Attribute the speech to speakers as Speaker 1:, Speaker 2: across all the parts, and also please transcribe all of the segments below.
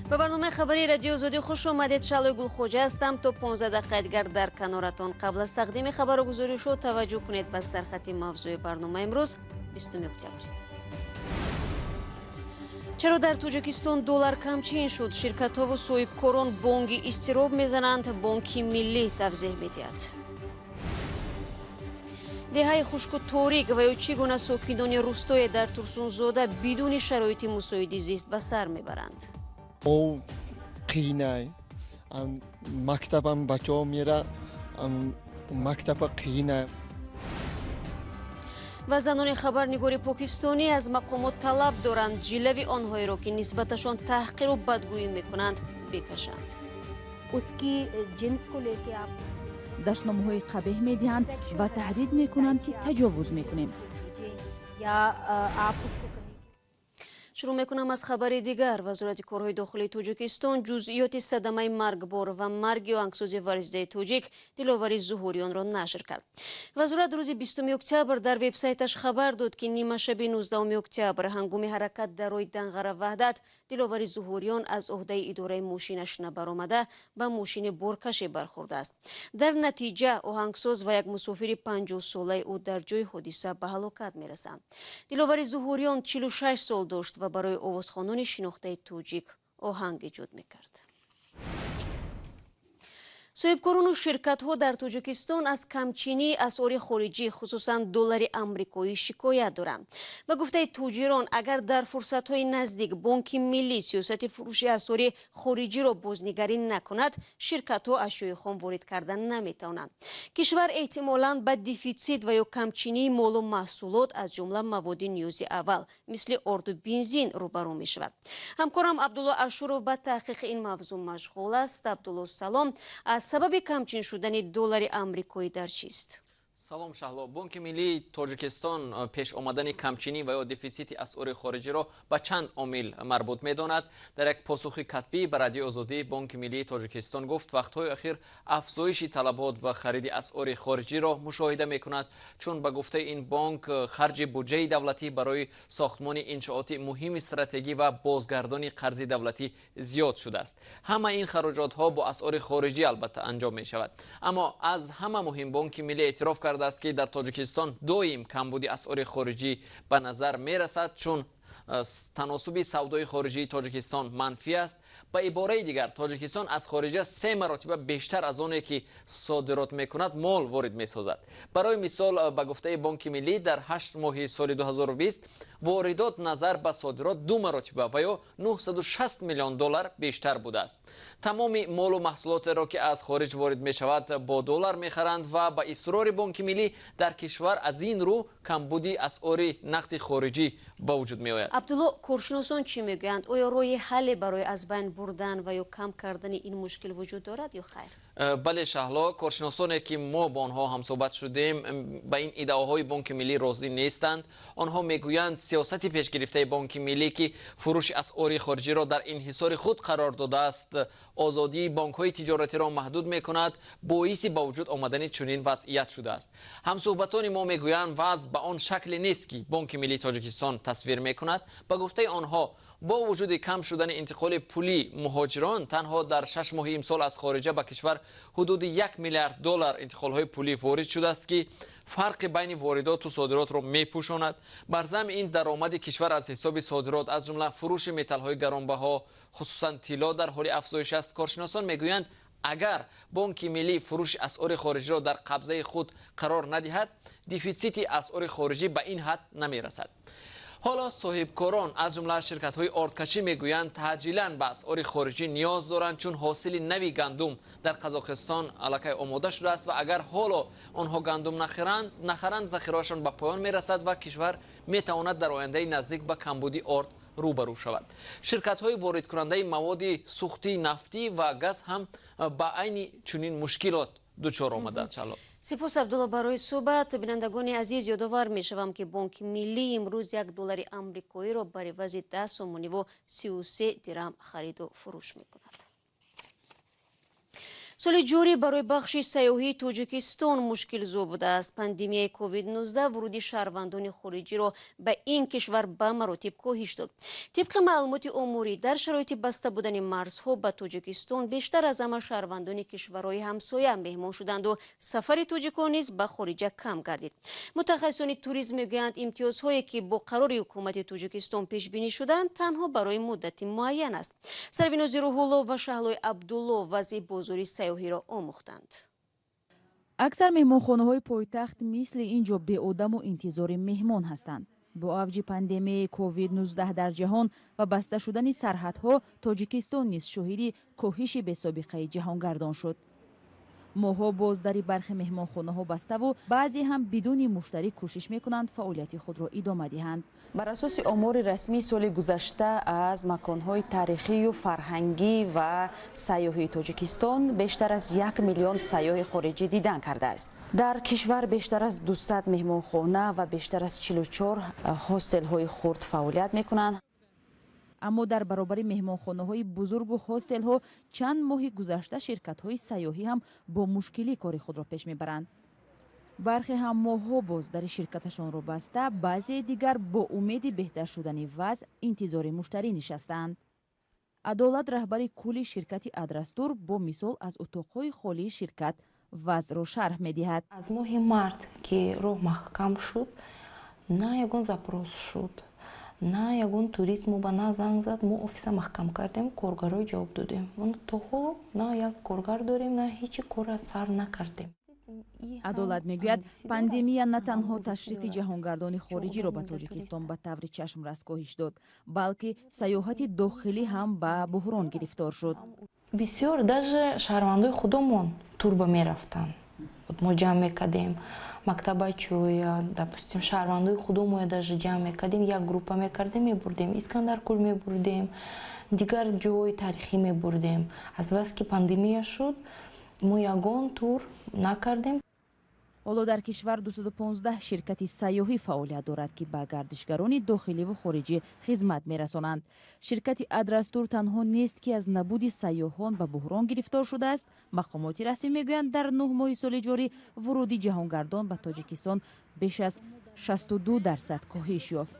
Speaker 1: به برنامه خبری رادیو آزادی خوش آمدید. شالوی گلخوجه هستم. تا 15 دقیقه دیگر در کنارتان. قبل از تقدیم خبر و گزارش رو توجه کنید به سرخط موضوع برنامه امروز 20 اکتبر. چرا در تاجیکستان دلار کمچین شد؟ شرکت‌ها و صاحبکاران بانگی اضطراب میزنند. بانک ملی توضیح میدهد. دههای خشک و تاریک و یا چگونه ساکنان روستای در ترسونزاده بدون شرایط مساعد زیست به سر میبرند.
Speaker 2: او قینه مکتبم بچه ها میره مکتب قینه.
Speaker 1: و زنان خبرنگاری پاکستانی از مقامات طلب دارند جلوی آنهایی را که نسبتشان تحقیر و بدگویی میکنند بکشند.
Speaker 3: دشنامه‌های قبیح میدهند و تهدید میکنند که تجاوز میکنیم.
Speaker 1: شروع میکنم از خبر دیگر. وزارت کارهای داخلی تاجیکستان جزئیات صدمه مرگبار و مرگ آهنگساز ورزیده تاجیک دلاوری ظهوریان را نشر کرد. وزارت روز 20 اکتبر در وبسایتش خبر داد که نیمه شب 19 اکتبر هنگام حرکت در روی دنغر وحدت دلاوری ظهوریان از عهده اداره ماشینش نبرآمده به ماشین بارکشی برخورده است. در نتیجه آهنگساز و یک مسافر 50 ساله او در جای حادثه به هلاکت میرسند. دلاوری ظهوریان 46 سال داشت و برای آوازخوانان شناخته توجیک آهنگ ایجاد میکرد. صاحبکاران و شرکت‌ها در تاجیکستان از کمچینی اسعار خارجی خصوصا دلار آمریکایی شکایت دارند. به گفته تاجران اگر در فرصت‌های نزدیک بانک ملی سیاست فروش اسعار خارجی را بازنگری نکند، شرکت‌ها اشیاء خام وارد کردن نمی‌توانند. کشور احتمالاً به دیفیسیت و یا کمچینی مال و محصولات از جمله مواد نیازی اول مثل آرد و بنزین روبرو می‌شود. همکارم عبدالله اشورov به تحقیق این موضوع مشغول است. عبدالله سلام. از سبب کمچین شدن دلار آمریکایی در چیست؟
Speaker 4: سلام شهلا. بانک ملی تاجیکستان پیش آمدن کمچینی و یا دفیسیت اسعار خارجی را به چند عامل مربوط می‌داند. در یک پاسخ کتبی به رادیو آزادی بانک ملی تاجیکستان گفت وقت‌های اخیر افزایش طلبات به خرید اسعار خارجی را مشاهده می‌کند، چون به گفته این بانک خرج بودجه دولتی برای ساختمان انشاءات مهم استراتژی و بازگردانی قرض دولتی زیاد شده است. همه این خراجات‌ها با اسعار خارجی البته انجام می‌شود، اما از همه مهم بانک ملی اعتراف کرده است که در تاجیکستان دویم کمبودی اسعار خارجی به نظر می رسد، چون تناسب سودای خارجی تاجیکستان منفی است. به عباره دیگر تاجیکستان از خارجه 3 مرتبه بیشتر از آنی که صادرات میکند مال وارد میسازد. برای مثال به گفته بانک ملی در 8 ماه سال 2020 واردات نظر به صادرات 2 مرتبه و یا 960 میلیون دلار بیشتر بوده است. تمام مال و محصولات را که از خارج وارد می شود با دلار میخرند و به اصرار بانک ملی در کشور از این رو کمبودی اسعار نقد خارجی به وجود می آید.
Speaker 1: عبدالله، کارشناسان چی میگویند؟ آیا راه حلی برای از بین بردن و یا کم کردن این مشکل وجود دارد یا خیر؟
Speaker 4: بله شهلا، کارشناسانی که ما با آنها هم صحبت شدیم به این ایده‌های بانک ملی راضی نیستند. آنها میگویند سیاست پیش گرفته بانک ملی که فروش اسعار خارجی را در انحصار خود قرار داده است، آزادی بانک‌های تجارتی را محدود می‌کند، باعث به وجود آمدن چنین وضعیت شده است. همصحبتان ما میگویند وضع به آن شکل نیست که بانک ملی تاجیکستان تصویر می‌کند. به گفته آنها با وجود کم شدن انتقال پولی مهاجران، تنها در 6 ماه امسال از خارجه به کشور حدود 1 میلیارد دلار انتقال‌های پولی وارد شده است که فرق بین واردات و صادرات را میپوشاند. بر ضمن این درآمد کشور از حساب صادرات از جمله فروش متال‌های گرانبها خصوصا طلا در حال افزایش است. کارشناسان میگویند اگر بانک ملی فروش اسعار خارجی را در قبضه خود قرار ندهد، دیفیسیت اسعار خارجی به این حد نمیرسد. حالا صاحبکاران از جمله شرکت‌های آردکشی میگویند تعجیلاً به اسعار خارجی نیاز دارند، چون حاصل نوی گندم در قزاقستان الکی آماده شده است و اگر حالا آنها گندم نخرند ذخیره‌شان به پایان میرسد و کشور میتواند در آینده نزدیک به کمبودی آرد روبرو شود. شرکت‌های وارد کننده مواد سوختی نفتی و گاز هم با عین چنین مشکلات دچار آمدند.
Speaker 1: سپاس عبدالله برای صحبت. بینندگان عزیز، یادآور میشوم که بانک ملی امروز $1 آمریکایی را بر عوض 10 سومانی و 33 درهم خرید و فروش میکند. سال جاری برای بخش سیاحی تاجیکستان مشکل زو بوده است. پاندمیای کووید 19 ورودی شهروندان خارجی را به این کشور به مراتب کاهش داد. طبق معلومات اموری در شرایط بسته بودن مرزها به تاجیکستان بیشتر از همه شهروندان کشورهای همسایه مهمان شدند و سفر تاجیکان نیز به خارج کم گردید. متخصصان توریسم میگویند امتیازهایی که با قرار حکومت تاجیکستان پیش بینی شدند تنها برای مدت معین است. سرویناز روح‌الله و شهلای عبدالله وضع بازاری سیاحی را آموختند.
Speaker 3: اکثر مهمانخانه‌های پایتخت مثل اینجا به آدم و انتظار مهمان هستند. با اوج پاندمی کووید 19 در جهان و بسته شدن سرحدها، تاجیکستان نیز شاهد کاهش بی سابقه جهانگردان شد. ماها باز در برخی مهمانخانه‌ها بسته و بعضی هم بدون مشتری کوشش میکنند فعالیت خود را ادامه دهند. بر اساس آمار رسمی سال گذشته از مکان‌های تاریخی و فرهنگی و سیاحی تاجیکستان بیشتر از 1 میلیون سیاح خارجی دیدن کرده است. در کشور بیشتر از 200 مهمانخانه و بیشتر از 44 هاستل‌های خرد فعالیت میکنند. اما در برابر مهمانخانه‌های بزرگ و هاستل‌ها چند ماه گذشته شرکت‌های سیاحی هم با مشکلی کار خود را پیش میبرند. برخی هم ماه‌ها باز در شرکتشان را بسته، بعضی دیگر با امید بهتر شدن وضع انتظار مشتری نشستند. عدالت رهبر کل شرکت ادرستور با مثال از اتاق‌های خالی شرکت وضع را شرح می‌دهد.
Speaker 5: از ماه مارت که راه محکم شد، نه یگان запрос شد، نه یگان توریست ما به نه زنگ زد، ما آفیس محکم کردیم، کارگرای جواب دادیم. من تا حالا نه یک کارگر داریم، نه هیچ کار از سر نکردیم.
Speaker 3: عدالت میگوید پاندمی نه تنها تشریف جهانگردان خارجی را به تاجیکستان به طور چشم رس کاهش داد، بلکه سیاحت داخلی هم به بحران گرفتار شد.
Speaker 5: بسیار даже شهروندای خودمون تور به میرفتن. ما جمع میکردیم مکتب چوی، допустим شهروندای خودمون даже جمع میکردیم، یک گروپ میکردیم میبردیم اسکندرکل میبردیم، دیگر جای تاریخی میبردیم. از بس که پاندمی شد ما یگان تور نکردیم.
Speaker 3: حالا در کشور 215 شرکت سیاحی فعالیت دارد که به گردشگران داخلی و خارجی خدمت می‌رسانند. شرکت ادرستور تنها نیست که از نبود سیاحان به بحران گرفتار شده است. مقامات رسمی میگویند در 9 ماه سال جاری ورودی جهانگردان به تاجیکستان بیش از 62% کاهش یافت.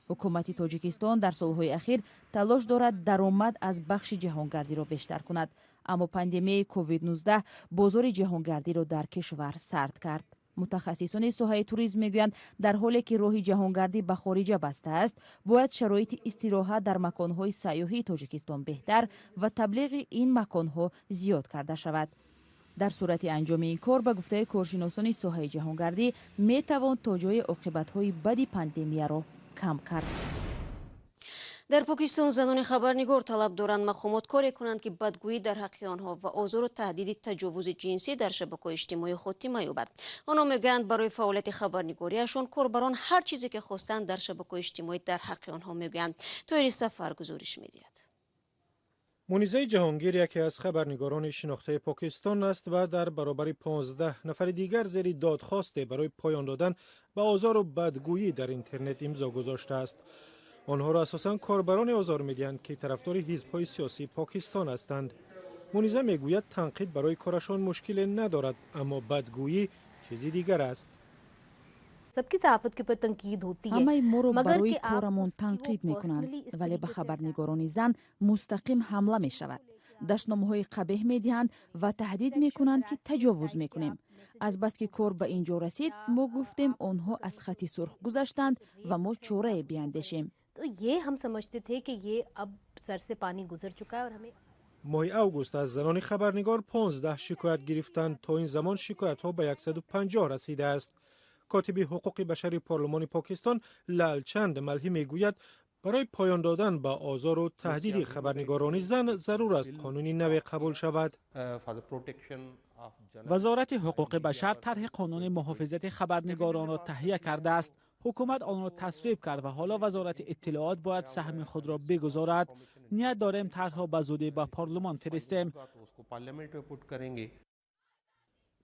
Speaker 3: حکومت تاجیکستان در سالهای اخیر تلاش دارد درآمد از بخش جهانگردی را بیشتر کند، اما پاندمی کووید 19 بازار جهانگردی را در کشور سرد کرد. متخصصان ساحه توریسم میگویند در حالی که راه جهانگردی به خارج بسته است، باید شرایط استراحت در مکان‌های سیاحی تاجیکستان بهتر و تبلیغ این مکان‌ها زیاد کرده شود. در صورت انجام این کار به گفته کارشناسان ساحه جهانگردی میتوان تا جای عاقبت‌های بد پاندمی را کم کرد.
Speaker 1: در پاکستان زنان خبرنگار طلب دارند مقامات کاری کنند که بدگویی در حق آنها و آزار و تهدید تجاوز جنسی در شبکه‌های اجتماعی خاتمه یابد. آنها میگویند برای فعالیت خبرنگاریشان کاربران هر چیزی که خواستند در شبکه‌های اجتماعی در حق آنها میگویند. طاهر سفر گزارش می‌دهد.
Speaker 6: منیزه جهانگیر یکی از خبرنگاران شناخته پاکستان است و در برابر 15 نفر دیگر زیر دادخواست برای پایان دادن به آزار و بدگویی در اینترنت امضا گذاشته است. آنها را اساساً کاربران آزار می‌دهند که طرفدار حزب‌های سیاسی پاکستان هستند. منیزه میگوید تنقید برای کارشان مشکل ندارد، اما بدگویی چیزی دیگر است.
Speaker 3: همه ما رو برای کارمون تنقید میکنند، ولی به خبرنگاران زن مستقیم حمله می شود. دشنامه‌های قبیح میدهند و تهدید میکنند که تجاوز میکنیم. از بس که کار به اینجا رسید، ما گفتیم آنها از خط سرخ گذشتند و ما چاره بیاندیشیم.
Speaker 6: ماه اوگوست از زنان خبرنگار 15 شکایت گرفتند. تا این زمان شکایت ها به 150 رسیده است. کاتب حقوق بشری پارلمان پاکستان لالچند ملهی میگوید برای پایان دادن به آزار و تهدید خبرنگاران زن ضرور است قانونی نو قبول شود.
Speaker 7: وزارت حقوق بشر طرح قانون محافظت خبرنگاران را تهیه کرده است. حکومت آن را تصویب کرد و حالا وزارت اطلاعات باید سهم خود را بگذارد. نیت داریم طرح به زودی به پارلمان فرستیم.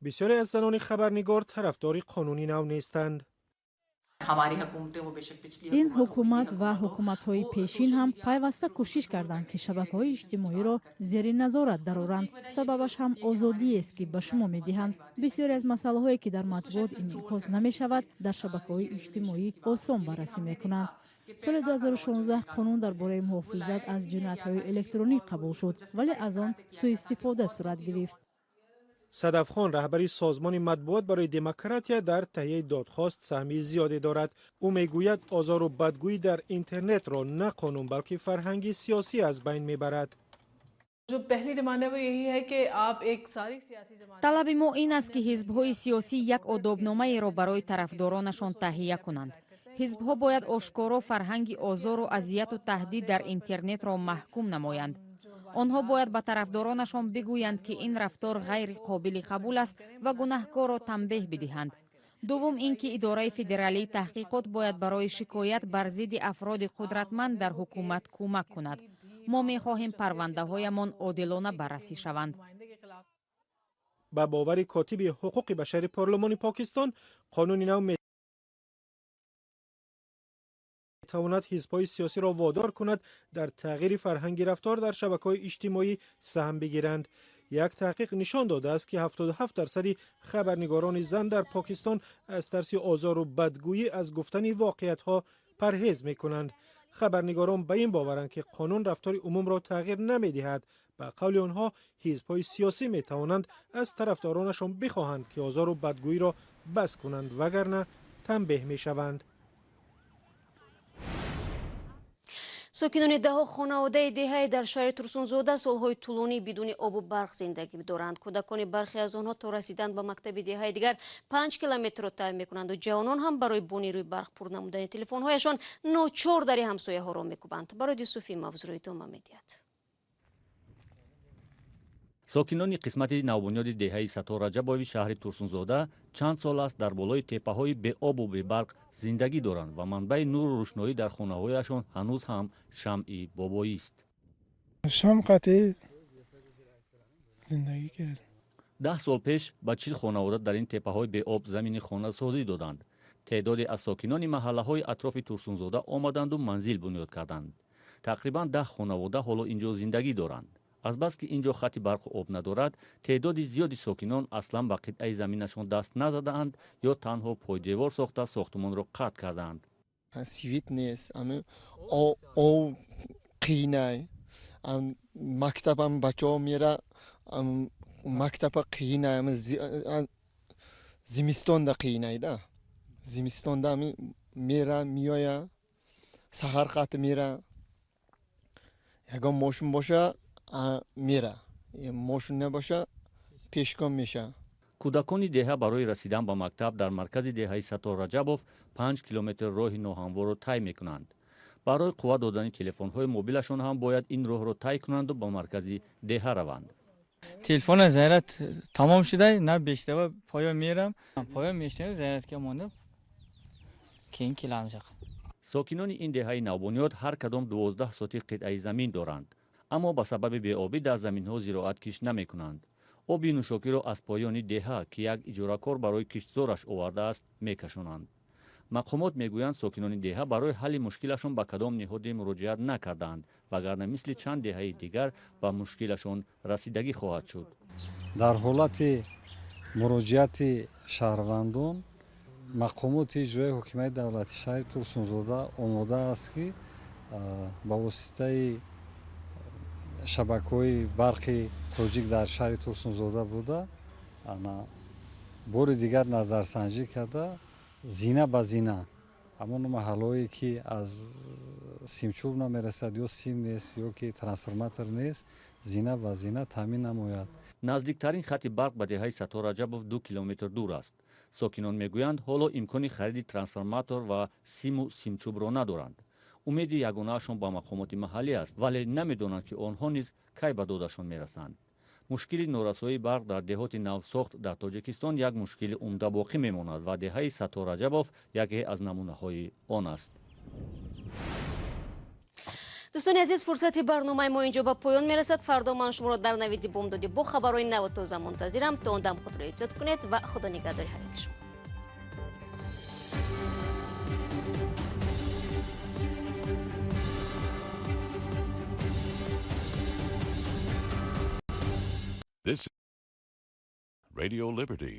Speaker 6: بسیاری از زنان خبرنگار طرفدار قانونی نو نیستند.
Speaker 8: این حکومت و حکومت‌های پیشین هم پیوسته کوشش کردند که شبکه‌های اجتماعی را زیر نظارت درآورند. سببش هم آزادی است که به شما می‌دهند. بسیاری از مسائلی که در مطبوعات انعکاس نمی‌شود در شبکه‌های اجتماعی آسان بررسی می‌کنند. سال 2016 قانون درباره محافظت از جنایت‌های الکترونیک قبول شد، ولی از آن سوء استفاده صورت گرفت.
Speaker 6: صدف خان رهبری سازمان مطبوعات برای دموکراسی در تهیه دادخواست سهمی زیادی دارد. او میگوید آزار و بدگویی در اینترنت را نه قانون بلکه فرهنگ سیاسی از بین میبرد.
Speaker 9: طلب ما این است که حزب‌های سیاسی یک آدابنامه را برای طرفدارانشان تهیه کنند. حزب‌ها باید آشکارا فرهنگ آزار و اذیت و تهدید در اینترنت را محکوم نمایند. آنها باید به طرفدارانشان بگویند که این رفتار غیر قابل قبول است و گناهکار را تنبیه بدهند. دوم اینکه اداره فدرالی تحقیقات باید برای شکایت بر ضد افراد قدرتمند در حکومت کمک کند. ما می‌خواهیم پرونده‌هایمان عادلانه بررسی شوند.
Speaker 6: با باور کاتب حقوق بشری پارلمان پاکستان، قانون نو تواند حزب‌های سیاسی را وادار کند در تغییر فرهنگ رفتار در شبکه‌های اجتماعی سهم بگیرند. یک تحقیق نشان داده است که 77% خبرنگاران زن در پاکستان از ترس آزار و بدگویی از گفتن واقعیت‌ها پرهیز می‌کنند. خبرنگاران به این باورند که قانون رفتار عموم را تغییر نمی‌دهد. به قول آنها حزب‌های سیاسی می‌توانند از طرفدارانشان بخواهند که آزار و بدگویی را بس کنند، وگرنه تنبیه می‌شوند.
Speaker 1: ساکنان دهها خانواده деҳае дар шаҳри Турсунзода солҳои тӯлонӣ бидуни обу барқ зиндагӣ доранд. кӯдакони бархе аз онҳо то расидан ба мактаби деҳаи дигар 5 километрро тай мекунанд ва ҷавонон ҳам барои бони рӯи барқ пур намудани телефонҳояшон ночор дари ҳамсояҳоро мекӯбанд. барои суфи мавзӯро идома медиҳад.
Speaker 10: сокинони қисмати навбунёди деҳаи сатор раҷабови шаҳри Турсунзода чанд сол аст дар болои теппаҳои беобу бебарқ зиндагӣ доранд ва манбаи нуру рӯшноӣ дар хонаҳояшон ҳанӯз ҳам шамъи бобоист.
Speaker 11: шам қатъӣ зиндагӣ кард.
Speaker 10: 10 сол пеш ба 40 хонавода дар ин теппаҳои беоб замини хонасозӣ доданд. теъдоде аз сокинони маҳаллаҳои атрофи Турсунзода омаданду манзил бунёд карданд. тақрибан 10 хонавода ҳоло инҷо зиндагӣ доранд. азбаски инҷо хати барқу об надорад, теъдоди зиёди сокинон аслан ба қитъаи заминашон даст назадаанд ё танҳо пойдевор сохта сохтумонро қатъ кардаанд.
Speaker 2: свит нест, об қийнай, мактабам бачаҳо мера, мактаба қийнай, зимистонда қийнайда. зимистонда мера миёя, саҳар қатъ мера. ягон мошин боша мера, мошин набоша пешком меша.
Speaker 10: кӯдакони деҳа барои расидан ба мактаб дар маркази деҳаи сатор раҷабов 5 километр роҳи ноҳамворро тай мекунанд. барои қувват додани телефонҳои мобилашон ҳам бояд ин роҳро тай кунанду ба маркази деҳа раванд.
Speaker 12: телефона заряд тамом шуда, на бештава поён мерам, поён мештам зарядка монда. Keyin kelamiz.
Speaker 10: сокинони ин деҳаи навбунёд ҳар кадом 12 соти қитъаи замин доранд, аммо ба сабаби беобӣ дар заминҳо зироат кишт намекунанд. оби нӯшокиро аз поёни деҳа ки як иҷоракор барои киштзораш овардааст мекашонанд. мақомот мегӯянд сокинони деҳа барои ҳалли мушкилашон ба кадом ниҳоде муроҷиат накарданд, вагарна мисли чанд деҳаи дигар ба мушкилашон расидагӣ хоҳад шуд.
Speaker 11: дар ҳолати муроҷиати шаҳрвандон мақомоти иҷрои ҳокимияти давлати шаҳри Турсунзода омода аст ки ба воситаи шабакаҳои барқи тоҷик дар шаҳри Турсунзода буда бори дигар назарсанҷӣ карда зина ба зина ҳамон маҳаллое ки аз симчӯб намерасад ё сим нест ё ки трансформатор нест, зина ва зина таъмин намояд.
Speaker 10: наздиктарин хати барқ ба деҳаи сатораҷабов 2 километр дур аст. сокинон мегӯянд ҳоло имкони хариди трансформатор ва симу симчӯбро надоранд. умеди ягонаашон ба мақомоти маҳаллӣ аст, вале намедонанд ки онҳо низ кай ба додашон мерасанд. мушкили норасоии барқ дар деҳоти навсохт дар тоҷикистон як мушкили умда боқӣ мемонад ва деҳаи сатораҷабов яке аз намунаҳои он аст.
Speaker 1: дӯстони азиз, фурсати барномаи мо инҷо ба поён мерасад. фардо ман шуморо дар навиди бомдодӣ бо хабарҳои наву тоза мунтазирам. то он дам худро эҳтиёт кунед ва худо нигаҳдори ҳар як шумо.
Speaker 13: This is Radio Liberty.